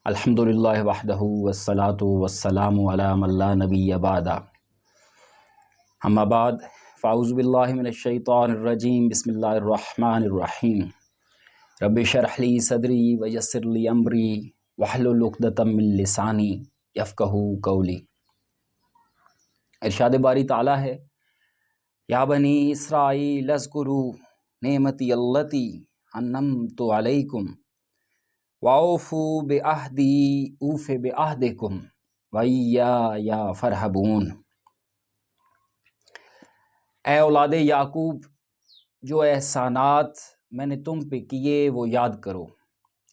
الحمدللہ وحدہ والصلاة والسلام علی من لا نبی بعد اما بعد فاعوذ باللہ من الشیطان الرجیم بسم اللہ الرحمن الرحیم رب اشرح لی صدری ویسر لی امری واحلل عقدۃ من لسانی یفقہوا قولی۔ ارشاد باری تعالیٰ ہے، یا بنی اسرائیل اذکروا نعمتی اللتی انعمت علیکم وَأَوْفُوا بِعَہْدِی أُوفِ بِعَہْدِکُمْ وَإِیَّایَ فَارْہَبُونِ۔ اے اولاد یعقوب، جو احسانات میں نے تم پہ کیے وہ یاد کرو،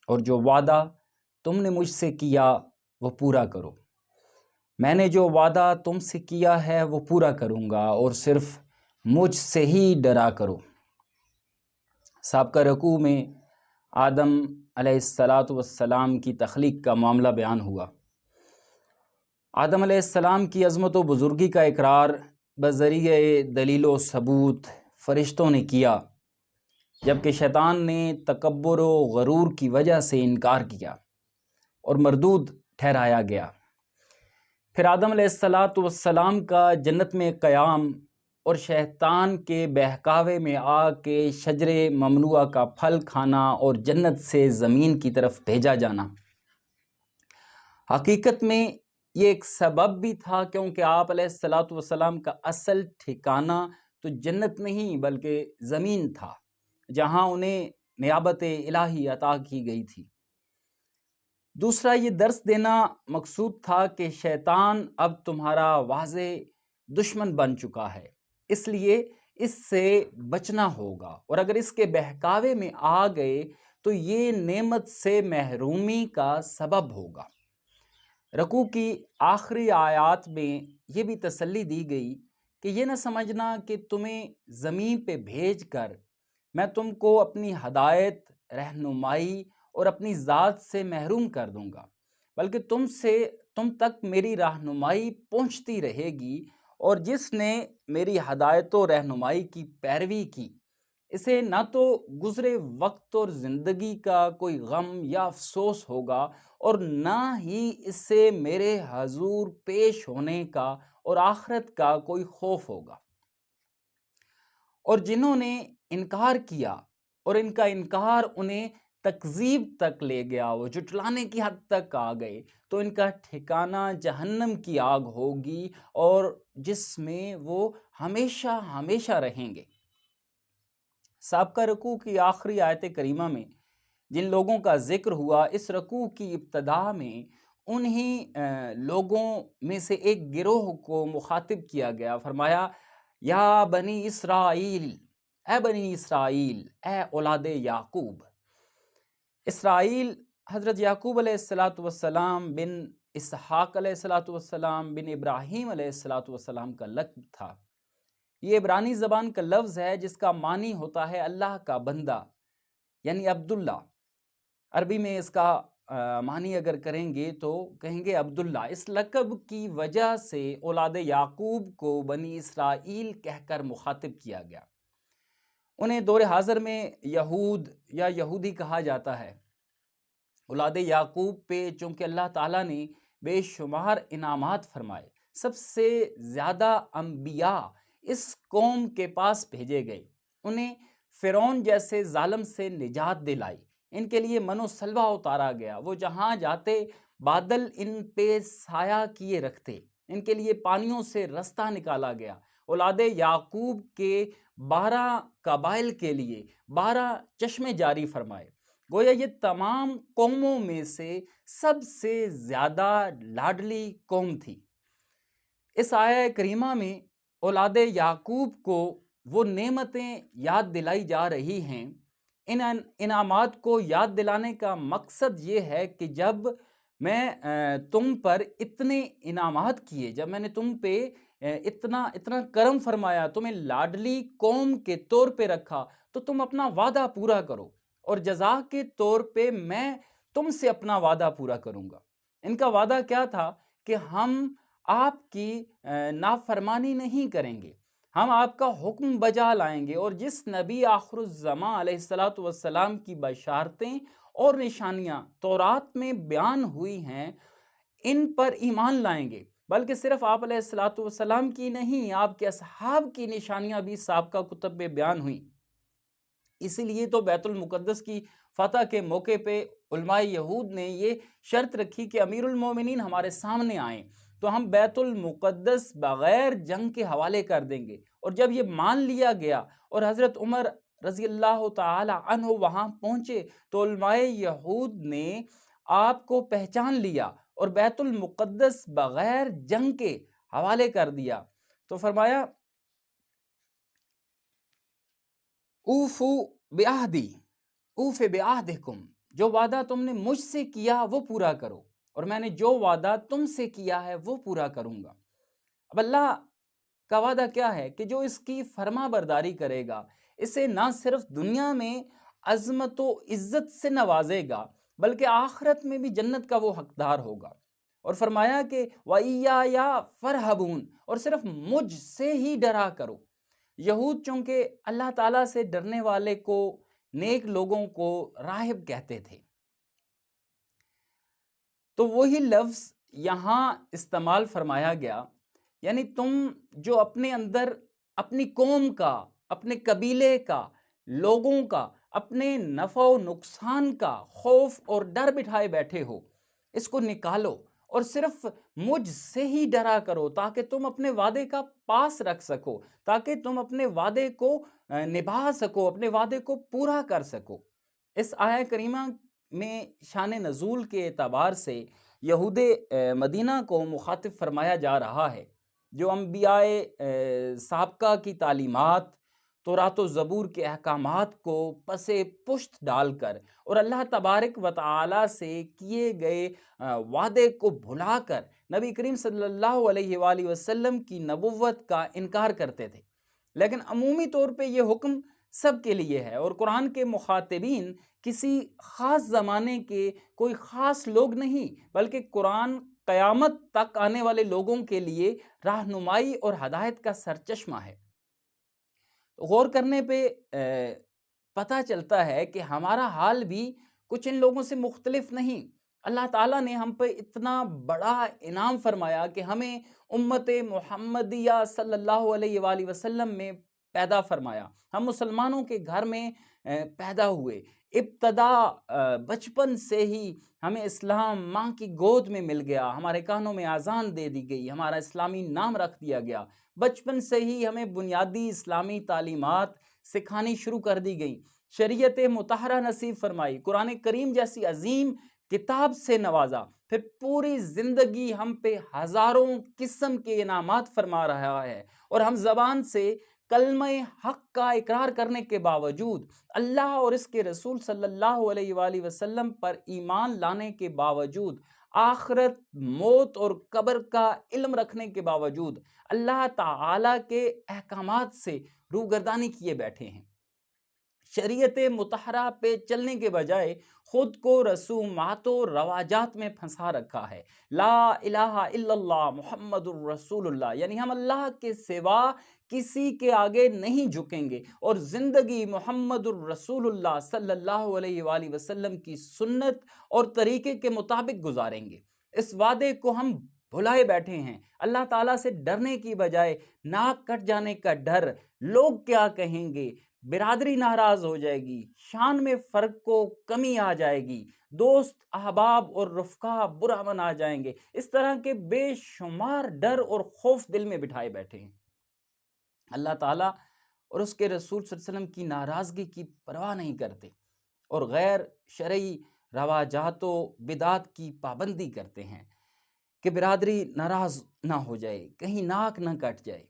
اور جو وعدہ تم نے مجھ سے کیا وہ پورا کرو۔ میں نے جو وعدہ تم سے کیا ہے وہ پورا کروں گا، اور صرف مجھ سے ہی ڈرا کرو۔ سابقہ رکوع میں آدم علیہ السلام کی تخلیق کا معاملہ بیان ہوا۔ آدم علیہ السلام کی عظمت و بزرگی کا اقرار بذریعہ دلیل و ثبوت فرشتوں نے کیا، جبکہ شیطان نے تکبر و غرور کی وجہ سے انکار کیا اور مردود ٹھہرایا گیا۔ پھر آدم علیہ السلام کا جنت میں قیام اور شیطان کے بہکاوے میں آ کے شجر ممنوعہ کا پھل کھانا اور جنت سے زمین کی طرف بھیجا جانا، حقیقت میں یہ ایک سبب بھی تھا، کیونکہ آپ علیہ السلام کا اصل ٹھکانہ تو جنت نہیں بلکہ زمین تھا، جہاں انہیں نیابت الہی عطا کی گئی تھی۔ دوسرا، یہ درس دینا مقصود تھا کہ شیطان اب تمہارا واضح دشمن بن چکا ہے، اس لیے اس سے بچنا ہوگا، اور اگر اس کے بہکاوے میں آ گئے تو یہ نعمت سے محرومی کا سبب ہوگا۔ رکوع کی آخری آیات میں یہ بھی تسلی دی گئی کہ یہ نہ سمجھنا کہ تمہیں زمین پہ بھیج کر میں تم کو اپنی ہدایت، رہنمائی اور اپنی ذات سے محروم کر دوں گا، بلکہ تم تک میری رہنمائی پہنچتی رہے گی، اور جس نے میری ہدایت و رہنمائی کی پیروی کی، اسے نہ تو گزرے وقت اور زندگی کا کوئی غم یا افسوس ہوگا، اور نہ ہی اسے میرے حضور پیش ہونے کا اور آخرت کا کوئی خوف ہوگا۔ اور جنہوں نے انکار کیا اور ان کا انکار انہیں تکذیب تک لے گیا، وہ جھٹلانے کی حد تک آ گئے، تو ان کا ٹھکانہ جہنم کی آگ ہوگی، اور جس میں وہ ہمیشہ ہمیشہ رہیں گے۔ سابقہ رکوع کی آخری آیت کریمہ میں جن لوگوں کا ذکر ہوا، اس رکوع کی ابتدا میں انہی لوگوں میں سے ایک گروہ کو مخاطب کیا گیا۔ فرمایا، یا بنی اسرائیل، اے بنی اسرائیل، اے اولاد یعقوب۔ اسرائیل حضرت یعقوب علیہ السلام بن اسحاق علیہ السلام بن ابراہیم علیہ السلام کا لقب تھا۔ یہ عبرانی زبان کا لفظ ہے جس کا معنی ہوتا ہے اللہ کا بندہ، یعنی عبداللہ۔ عربی میں اس کا معنی اگر کریں گے تو کہیں گے عبداللہ۔ اس لقب کی وجہ سے اولاد یعقوب کو بنی اسرائیل کہہ کر مخاطب کیا گیا۔ انہیں دور حاضر میں یہود یا یہودی کہا جاتا ہے۔ اولاد یعقوب پہ چونکہ اللہ تعالیٰ نے بے شمار انعامات فرمائے، سب سے زیادہ انبیاء اس قوم کے پاس بھیجے گئے، انہیں فرعون جیسے ظالم سے نجات دلائی، ان کے لیے من و سلوہ اتارا گیا، وہ جہاں جاتے بادل ان پہ سایہ کیے رکھتے، ان کے لیے پانیوں سے رستہ نکالا گیا۔ اولاد یعقوب کے 12 قبائل کے لیے 12 چشمے جاری فرمائے۔ گویا یہ تمام قوموں میں سے سب سے زیادہ لاڈلی قوم تھی۔ اس آیہ کریمہ میں اولاد یعقوب کو وہ نعمتیں یاد دلائی جا رہی ہیں۔ ان انعامات کو یاد دلانے کا مقصد یہ ہے کہ جب میں تم پر اتنے انعامات کیے، جب میں نے تم پہ اتنا کرم فرمایا، تمہیں لاڈلی قوم کے طور پہ رکھا، تو تم اپنا وعدہ پورا کرو، اور جزا کے طور پہ میں تم سے اپنا وعدہ پورا کروں گا۔ ان کا وعدہ کیا تھا کہ ہم آپ کی نافرمانی نہیں کریں گے، ہم آپ کا حکم بجا لائیں گے، اور جس نبی آخر الزمان علیہ السلام کی بشارتیں اور نشانیاں تورات میں بیان ہوئی ہیں ان پر ایمان لائیں گے، بلکہ صرف آپ علیہ الصلوۃ والسلام کی نہیں، آپ کے اصحاب کی نشانیاں بھی سابقہ کتب میں بیان ہوئیں۔ اسی لیے تو بیت المقدس کی فتح کے موقع پہ علماء یہود نے یہ شرط رکھی کہ امیر المومنین ہمارے سامنے آئیں تو ہم بیت المقدس بغیر جنگ کے حوالے کر دیں گے۔ اور جب یہ مان لیا گیا اور حضرت عمر رضی اللہ تعالی عنہ وہاں پہنچے تو علماء یہود نے آپ کو پہچان لیا اور بیت المقدس بغیر جنگ کے حوالے کر دیا۔ تو فرمایا اوفو بعہدی اوف بعہدکم، جو وعدہ تم نے مجھ سے کیا وہ پورا کرو، اور میں نے جو وعدہ تم سے کیا ہے وہ پورا کروں گا۔ اب اللہ کا وعدہ کیا ہے کہ جو اس کی فرما برداری کرے گا اسے نہ صرف دنیا میں عظمت و عزت سے نوازے گا بلکہ آخرت میں بھی جنت کا وہ حقدار ہوگا۔ اور فرمایا کہ وَإِيَّايَ فَارْهَبُونِ، اور صرف مجھ سے ہی ڈرا کرو۔ یہود چونکہ اللہ تعالیٰ سے ڈرنے والے کو، نیک لوگوں کو راہب کہتے تھے، تو وہی لفظ یہاں استعمال فرمایا گیا، یعنی تم جو اپنے اندر اپنی قوم کا، اپنے قبیلے کا، لوگوں کا، اپنے نفع و نقصان کا خوف اور ڈر بٹھائے بیٹھے ہو، اس کو نکالو اور صرف مجھ سے ہی ڈرا کرو تاکہ تم اپنے وعدے کا پاس رکھ سکو، تاکہ تم اپنے وعدے کو نبھا سکو، اپنے وعدے کو پورا کر سکو۔ اس آیہ کریمہ میں شان نزول کے اعتبار سے یہود مدینہ کو مخاطب فرمایا جا رہا ہے، جو انبیاء سابقہ کی تعلیمات، تورات و زبور کے احکامات کو پس پشت ڈال کر اور اللہ تبارک و تعالی سے کیے گئے وعدے کو بھلا کر نبی کریم صلی اللہ علیہ وآلہ وسلم کی نبوت کا انکار کرتے تھے۔ لیکن عمومی طور پہ یہ حکم سب کے لیے ہے، اور قرآن کے مخاطبین کسی خاص زمانے کے کوئی خاص لوگ نہیں، بلکہ قرآن قیامت تک آنے والے لوگوں کے لیے رہنمائی اور ہدایت کا سرچشمہ ہے۔ غور کرنے پہ پتہ چلتا ہے کہ ہمارا حال بھی کچھ ان لوگوں سے مختلف نہیں۔ اللہ تعالیٰ نے ہم پہ اتنا بڑا انعام فرمایا کہ ہمیں امت محمدیہ صلی اللہ علیہ وآلہ وسلم میں پیدا فرمایا، ہم مسلمانوں کے گھر میں پیدا ہوئے، ابتدا بچپن سے ہی ہمیں اسلام ماں کی گود میں مل گیا، ہمارے کانوں میں اذان دے دی گئی، ہمارا اسلامی نام رکھ دیا گیا، بچپن سے ہی ہمیں بنیادی اسلامی تعلیمات سکھانی شروع کر دی گئیں، شریعت مطہرہ نصیب فرمائی، قرآن کریم جیسی عظیم کتاب سے نوازا، پھر پوری زندگی ہم پہ ہزاروں قسم کے انعامات فرما رہا ہے، اور ہم زبان سے کلمہ حق کا اقرار کرنے کے باوجود، اللہ اور اس کے رسول صلی اللہ علیہ وآلہ وسلم پر ایمان لانے کے باوجود، آخرت، موت اور قبر کا علم رکھنے کے باوجود اللہ تعالیٰ کے احکامات سے روگردانی کیے بیٹھے ہیں۔ شریعت مطہرہ پہ چلنے کے بجائے خود کو رسومات و رواجات میں پھنسا رکھا ہے۔ لا الہ الا اللہ محمد الرسول اللہ، یعنی ہم اللہ کے سوا کسی کے آگے نہیں جھکیں گے اور زندگی محمد الرسول اللہ صلی اللہ علیہ وآلہ وسلم کی سنت اور طریقے کے مطابق گزاریں گے۔ اس وعدے کو ہم بھلائے بیٹھے ہیں۔ اللہ تعالیٰ سے ڈرنے کی بجائے ناک کٹ جانے کا ڈر، لوگ کیا کہیں گے، برادری ناراض ہو جائے گی، شان میں فرق کو کمی آ جائے گی، دوست احباب اور رفقا برا من آ جائیں گے، اس طرح کے بے شمار ڈر اور خوف دل میں بٹھائے بیٹھے ہیں۔ اللہ تعالیٰ اور اس کے رسول صلی اللہ علیہ وسلم کی ناراضگی کی پرواہ نہیں کرتے اور غیر شرعی رواجات و بدعات کی پابندی کرتے ہیں کہ برادری ناراض نہ ہو جائے، کہیں ناک نہ کٹ جائے۔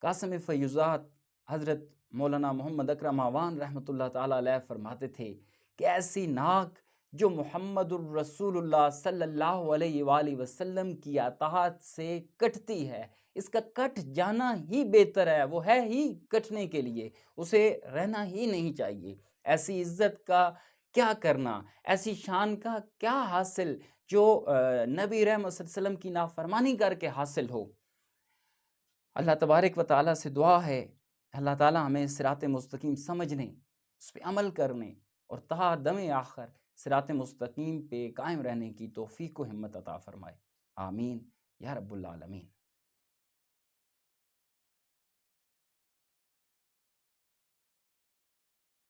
قاسم فیوزات حضرت مولانا محمد اکرم آوان رحمۃ اللہ تعالیٰ علیہ فرماتے تھے کہ ایسی ناک جو محمد الرسول اللہ صلی اللہ علیہ وآلہ وسلم کی اطاعت سے کٹتی ہے، اس کا کٹ جانا ہی بہتر ہے، وہ ہے ہی کٹنے کے لیے، اسے رہنا ہی نہیں چاہیے۔ ایسی عزت کا کیا کرنا، ایسی شان کا کیا حاصل جو نبی رحمت صلی اللہ علیہ وسلم کی نافرمانی کر کے حاصل ہو۔ اللہ تبارک و تعالیٰ سے دعا ہے اللہ تعالیٰ ہمیں صراط مستقیم سمجھنے، اس پہ عمل کرنے اور تا دم آخر صراط مستقیم پہ قائم رہنے کی توفیق و ہمت عطا فرمائے، آمین یا رب العالمین۔